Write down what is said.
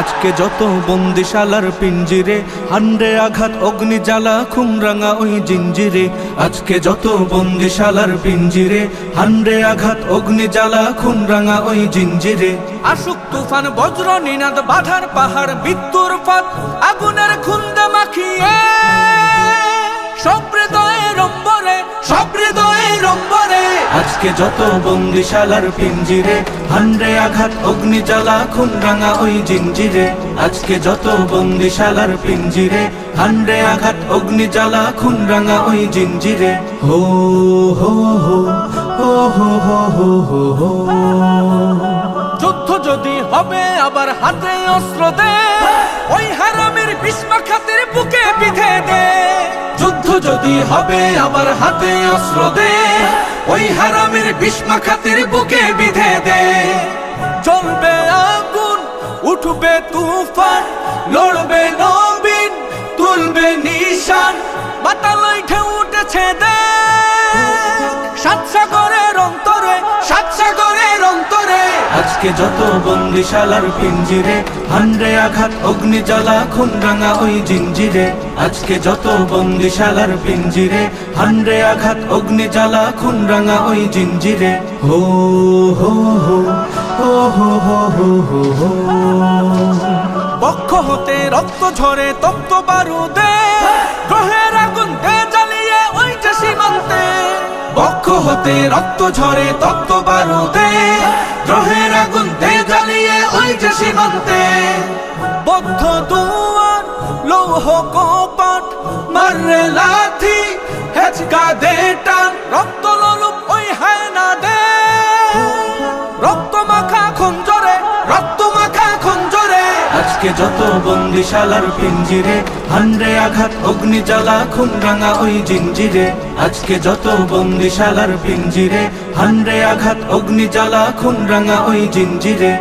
আজকে যত বন্দিশালার পিঞ্জিরে, হান্ডে আঘাত অগ্নি জ্বালা খুমরাঙা ওই জিঞ্জিরে। আজকে যত বন্দিশালার পিঞ্জিরে, হান্ডে আঘাত অগ্নি জ্বালা খুমরাঙা ওই জিঞ্জিরে। আসুক তুফান বজ্র নিনাদ বাধার পাহাড় মৃত্যুর ফাঁদ আগুনের খুন্দে মাখিয়ে সব হৃদয়ের অম্বরে, সব হৃদয়ের অম্বরে। আজকে যত বন্দিশালার পিঞ্জিরে, হান্ডে আঘাত অগ্নি জ্বালা খুমরাঙা ওই জিঞ্জিরে। আজকে যত বন্দিশালার পিঞ্জিরে, হান্ডে আঘাত অগ্নি জ্বালা খুমরাঙা ওই জিঞ্জিরে। হো হো হো হো হো হো হো হো। যুদ্ধ যদি হবে আবার হাতে অস্ত্র দে, ওই হারামের বিষ্মাখাতের বুকে বিধে দে। যুদ্ধ যদি হবে আবার হাতে অস্ত্র দে, ওই হারামের বিষ্মাখাতের বুকে বিধে দে। জ্বলবে আগুন, উঠবে তুফান, লড়বে নবীন, তুলবে নিশান। বাতালয় ঢেউ উঠেছে দে সাত সাগরের অন্তরে, সাত সাগরের অন্তরে। আজকে যত বন্দিশালার পিঞ্জিরে, হান্ডে আঘাত অগ্নি জ্বালা খুমরাঙা ওই জিঞ্জিরে। আজকে যত বন্দিশালার পিঞ্জিরে, হান্ডে আঘাত অগ্নি জ্বালা খুমরাঙা ওই জিঞ্জিরে। হো হো হো হো হো হো হো হো হো। বক্ষ হতে রক্ত ঝরে তপ্ত বারুদে, গ্রহের আগুন দে জ্বালিয়ে ওই যে সীমান্তে। বক্ষ হতে রক্ত ঝরে তপ্ত বারুদে, গ্রহের আগুন দে জ্বালিয়ে ওই যে সীমান্তে। বদ্ধ দুয়ার লৌহ কপাট, মাররে লাথি হেচকা দে টান। রক্ত লোলুপ ওই হায়না দে রক্ত মাখা খঞ্জরে, রক্ত মাখা খঞ্জরে। আজকে যত বন্দিশালার পিঞ্জিরে, হান্ডে আঘাত অগ্নি জ্বালা খুমরাঙা ওই জিঞ্জিরে। আজকে যত বন্দিশালার পিঞ্জিরে, হান্ডে আঘাত অগ্নি জ্বালা খুমরাঙা ওই জিঞ্জিরে।